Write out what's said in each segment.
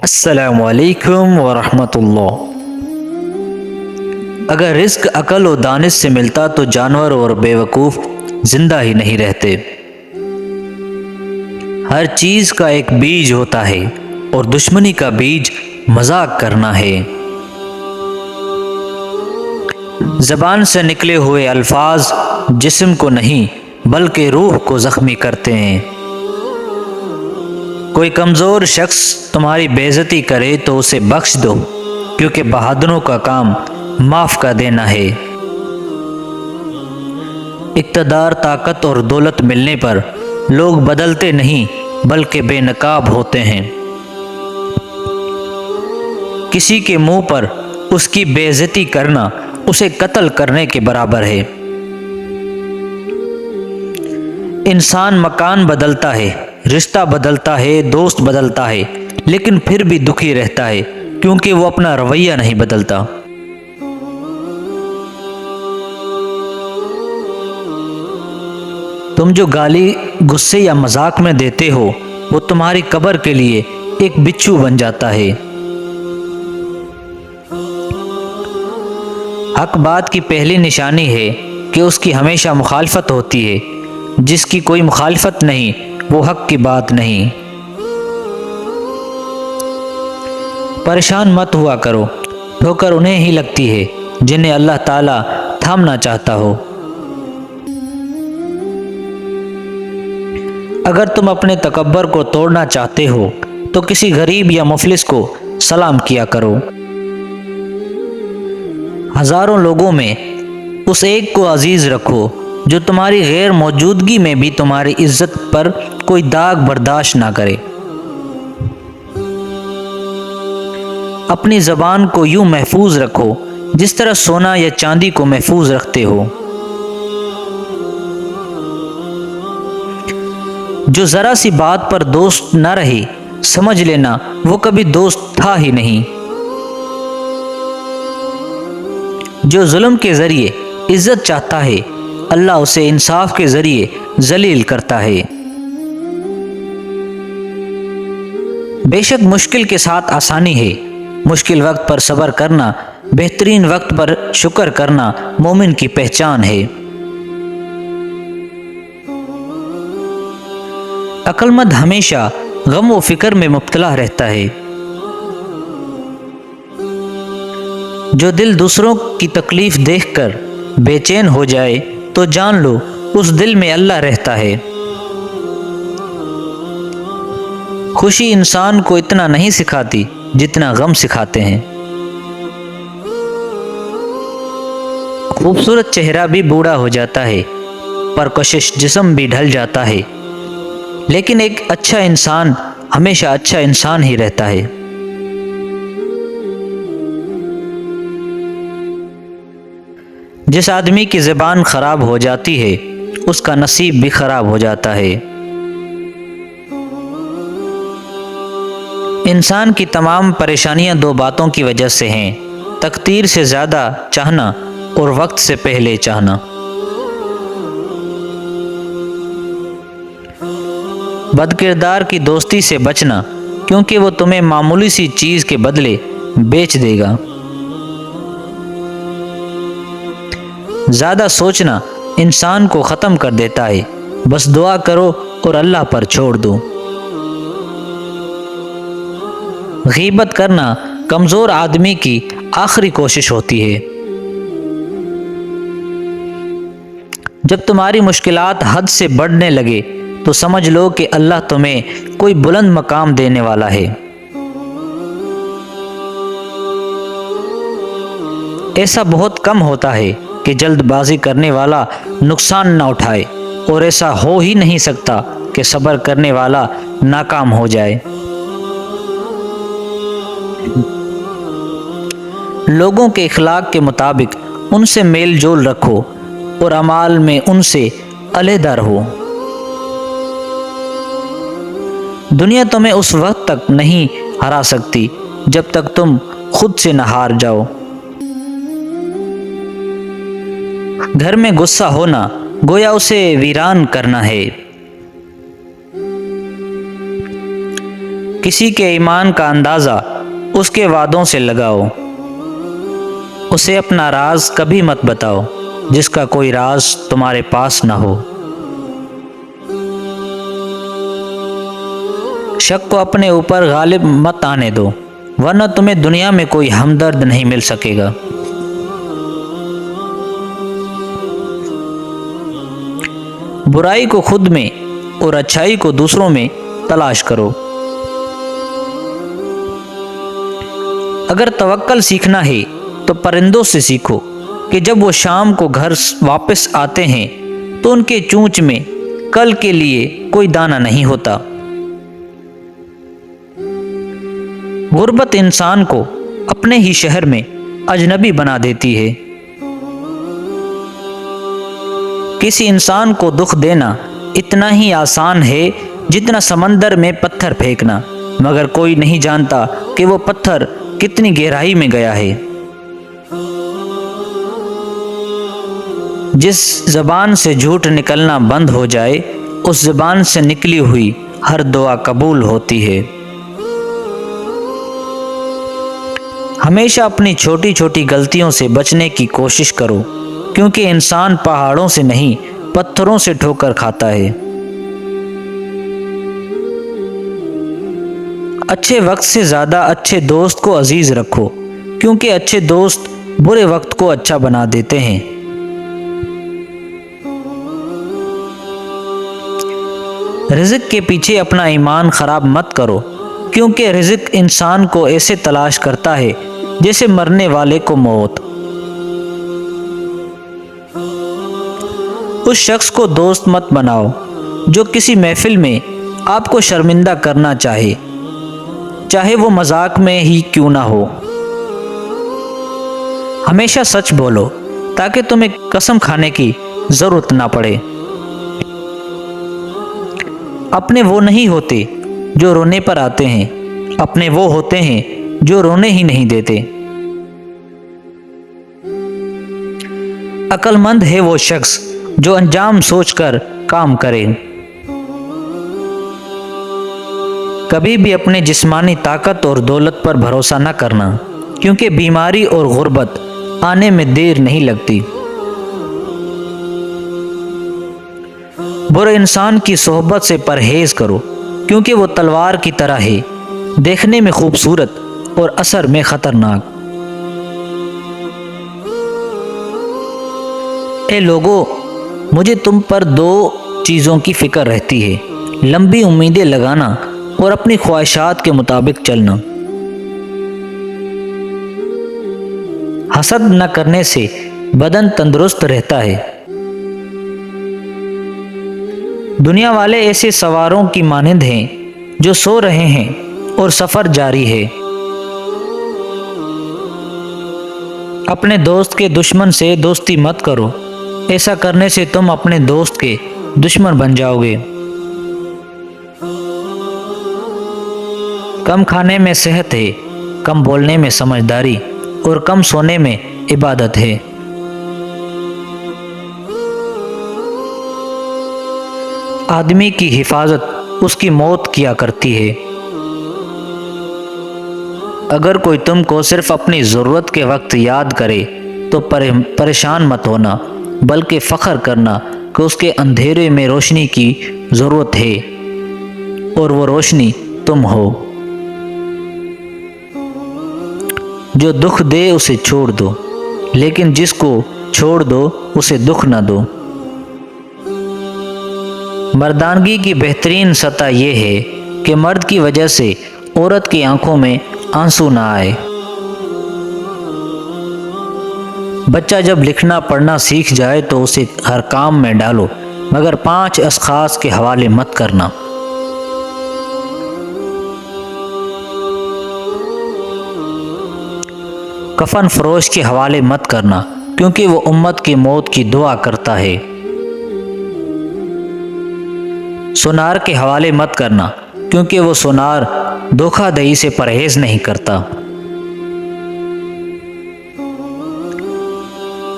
السلام علیکم ورحمۃ اللہ۔ اگر رزق عقل و دانش سے ملتا تو جانور اور بیوقوف زندہ ہی نہیں رہتے۔ ہر چیز کا ایک بیج ہوتا ہے اور دشمنی کا بیج مذاق کرنا ہے۔ زبان سے نکلے ہوئے الفاظ جسم کو نہیں بلکہ روح کو زخمی کرتے ہیں۔ کوئی کمزور شخص تمہاری بے عزتی کرے تو اسے بخش دو، کیونکہ بہادروں کا کام معاف کر دینا ہے۔ اقتدار، طاقت اور دولت ملنے پر لوگ بدلتے نہیں بلکہ بے نقاب ہوتے ہیں۔ کسی کے منہ پر اس کی بے عزتی کرنا اسے قتل کرنے کے برابر ہے۔ انسان مکان بدلتا ہے، رشتہ بدلتا ہے، دوست بدلتا ہے، لیکن پھر بھی دکھی رہتا ہے کیونکہ وہ اپنا رویہ نہیں بدلتا۔ تم جو گالی غصے یا مذاق میں دیتے ہو وہ تمہاری قبر کے لیے ایک بچھو بن جاتا ہے۔ حق بات کی پہلی نشانی ہے کہ اس کی ہمیشہ مخالفت ہوتی ہے۔ جس کی کوئی مخالفت نہیں وہ حق کی بات نہیں۔ پریشان مت ہوا کرو، ٹھوکر انہیں ہی لگتی ہے جنہیں اللہ تعالیٰ تھامنا چاہتا ہو۔ اگر تم اپنے تکبر کو توڑنا چاہتے ہو تو کسی غریب یا مفلس کو سلام کیا کرو۔ ہزاروں لوگوں میں اس ایک کو عزیز رکھو جو تمہاری غیر موجودگی میں بھی تمہاری عزت پر کوئی داغ برداشت نہ کرے۔ اپنی زبان کو یوں محفوظ رکھو جس طرح سونا یا چاندی کو محفوظ رکھتے ہو۔ جو ذرا سی بات پر دوست نہ رہی سمجھ لینا وہ کبھی دوست تھا ہی نہیں۔ جو ظلم کے ذریعے عزت چاہتا ہے اللہ اسے انصاف کے ذریعے ذلیل کرتا ہے۔ بے شک مشکل کے ساتھ آسانی ہے۔ مشکل وقت پر صبر کرنا، بہترین وقت پر شکر کرنا مومن کی پہچان ہے۔ عقل مند ہمیشہ غم و فکر میں مبتلا رہتا ہے۔ جو دل دوسروں کی تکلیف دیکھ کر بے چین ہو جائے تو جان لو اس دل میں اللہ رہتا ہے۔ خوشی انسان کو اتنا نہیں سکھاتی جتنا غم سکھاتے ہیں۔ خوبصورت چہرہ بھی بوڑھا ہو جاتا ہے، پرکشش جسم بھی ڈھل جاتا ہے، لیکن ایک اچھا انسان ہمیشہ اچھا انسان ہی رہتا ہے۔ جس آدمی کی زبان خراب ہو جاتی ہے اس کا نصیب بھی خراب ہو جاتا ہے۔ انسان کی تمام پریشانیاں دو باتوں کی وجہ سے ہیں: تقدیر سے زیادہ چاہنا اور وقت سے پہلے چاہنا۔ بد کردار کی دوستی سے بچنا، کیونکہ وہ تمہیں معمولی سی چیز کے بدلے بیچ دے گا۔ زیادہ سوچنا انسان کو ختم کر دیتا ہے، بس دعا کرو اور اللہ پر چھوڑ دو۔ غیبت کرنا کمزور آدمی کی آخری کوشش ہوتی ہے۔ جب تمہاری مشکلات حد سے بڑھنے لگے تو سمجھ لو کہ اللہ تمہیں کوئی بلند مقام دینے والا ہے۔ ایسا بہت کم ہوتا ہے کہ جلد بازی کرنے والا نقصان نہ اٹھائے، اور ایسا ہو ہی نہیں سکتا کہ صبر کرنے والا ناکام ہو جائے۔ لوگوں کے اخلاق کے مطابق ان سے میل جول رکھو اور اعمال میں ان سے علیحدہ رہو۔ دنیا تمہیں اس وقت تک نہیں ہرا سکتی جب تک تم خود سے نہ ہار جاؤ۔ گھر میں غصہ ہونا گویا اسے ویران کرنا ہے۔ کسی کے ایمان کا اندازہ اس کے وعدوں سے لگاؤ، اسے اپنا راز کبھی مت بتاؤ جس کا کوئی راز تمہارے پاس نہ ہو۔ شک کو اپنے اوپر غالب مت آنے دو، ورنہ تمہیں دنیا میں کوئی ہمدرد نہیں مل سکے گا۔ برائی کو خود میں اور اچھائی کو دوسروں میں تلاش کرو۔ اگر توکل سیکھنا ہے تو پرندوں سے سیکھو کہ جب وہ شام کو گھر واپس آتے ہیں تو ان کے چونچ میں کل کے لیے کوئی دانہ نہیں ہوتا۔ غربت انسان کو اپنے ہی شہر میں اجنبی بنا دیتی ہے۔ کسی انسان کو دکھ دینا اتنا ہی آسان ہے جتنا سمندر میں پتھر پھینکنا، مگر کوئی نہیں جانتا کہ وہ پتھر کتنی گہرائی میں گیا ہے۔ جس زبان سے جھوٹ نکلنا بند ہو جائے، اس زبان سے نکلی ہوئی ہر دعا قبول ہوتی ہے۔ ہمیشہ اپنی چھوٹی چھوٹی غلطیوں سے بچنے کی کوشش کرو، کیونکہ انسان پہاڑوں سے نہیں پتھروں سے ٹھوکر کھاتا ہے۔ اچھے وقت سے زیادہ اچھے دوست کو عزیز رکھو، کیونکہ اچھے دوست برے وقت کو اچھا بنا دیتے ہیں۔ رزق کے پیچھے اپنا ایمان خراب مت کرو، کیونکہ رزق انسان کو ایسے تلاش کرتا ہے جیسے مرنے والے کو موت۔ اس شخص کو دوست مت بناؤ جو کسی محفل میں آپ کو شرمندہ کرنا چاہے وہ مذاق میں ہی کیوں نہ ہو۔ ہمیشہ سچ بولو تاکہ تمہیں قسم کھانے کی ضرورت نہ پڑے۔ اپنے وہ نہیں ہوتے جو رونے پر آتے ہیں، اپنے وہ ہوتے ہیں جو رونے ہی نہیں دیتے۔ عقل مند ہے وہ شخص جو انجام سوچ کر کام کرے۔ کبھی بھی اپنے جسمانی طاقت اور دولت پر بھروسہ نہ کرنا، کیونکہ بیماری اور غربت آنے میں دیر نہیں لگتی۔ برے انسان کی صحبت سے پرہیز کرو، کیونکہ وہ تلوار کی طرح ہے، دیکھنے میں خوبصورت اور اثر میں خطرناک۔ اے لوگو، مجھے تم پر دو چیزوں کی فکر رہتی ہے، لمبی امیدیں لگانا اور اپنی خواہشات کے مطابق چلنا۔ حسد نہ کرنے سے بدن تندرست رہتا ہے۔ دنیا والے ایسے سواروں کی مانند ہیں جو سو رہے ہیں اور سفر جاری ہے۔ اپنے دوست کے دشمن سے دوستی مت کرو، ایسا کرنے سے تم اپنے دوست کے دشمن بن جاؤ گے۔ کم کھانے میں صحت ہے، کم بولنے میں سمجھداری اور کم سونے میں عبادت ہے۔ آدمی کی حفاظت اس کی موت کیا کرتی ہے۔ اگر کوئی تم کو صرف اپنی ضرورت کے وقت یاد کرے تو پریشان مت ہونا، بلکہ فخر کرنا کہ اس کے اندھیرے میں روشنی کی ضرورت ہے اور وہ روشنی تم ہو۔ جو دکھ دے اسے چھوڑ دو، لیکن جس کو چھوڑ دو اسے دکھ نہ دو۔ مردانگی کی بہترین سطح یہ ہے کہ مرد کی وجہ سے عورت کی آنکھوں میں آنسو نہ آئے۔ بچہ جب لکھنا پڑھنا سیکھ جائے تو اسے ہر کام میں ڈالو، مگر 5 اشخاص کے حوالے مت کرنا۔ کفن فروش کے حوالے مت کرنا، کیونکہ وہ امت کی موت کی دعا کرتا ہے۔ سونار کے حوالے مت کرنا، کیونکہ وہ سونار دھوکہ دہی سے پرہیز نہیں کرتا۔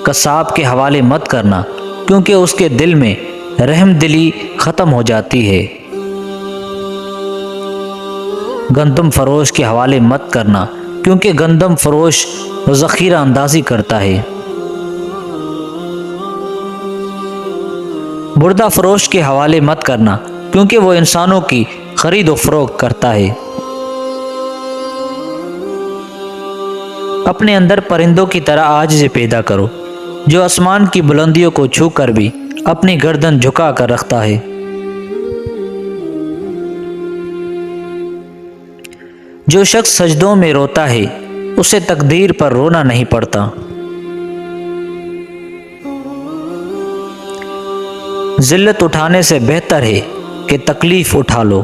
قصاب کے حوالے مت کرنا، کیونکہ اس کے دل میں رحم دلی ختم ہو جاتی ہے۔ گندم فروش کے حوالے مت کرنا، کیونکہ گندم فروش ذخیرہ اندازی کرتا ہے۔ مردہ فروش کے حوالے مت کرنا، کیونکہ وہ انسانوں کی خرید و فروخت کرتا ہے۔ اپنے اندر پرندوں کی طرح عاجزی پیدا کرو، جو آسمان کی بلندیوں کو چھو کر بھی اپنی گردن جھکا کر رکھتا ہے۔ جو شخص سجدوں میں روتا ہے اسے تقدیر پر رونا نہیں پڑتا۔ ذلت اٹھانے سے بہتر ہے کہ تکلیف اٹھا لو۔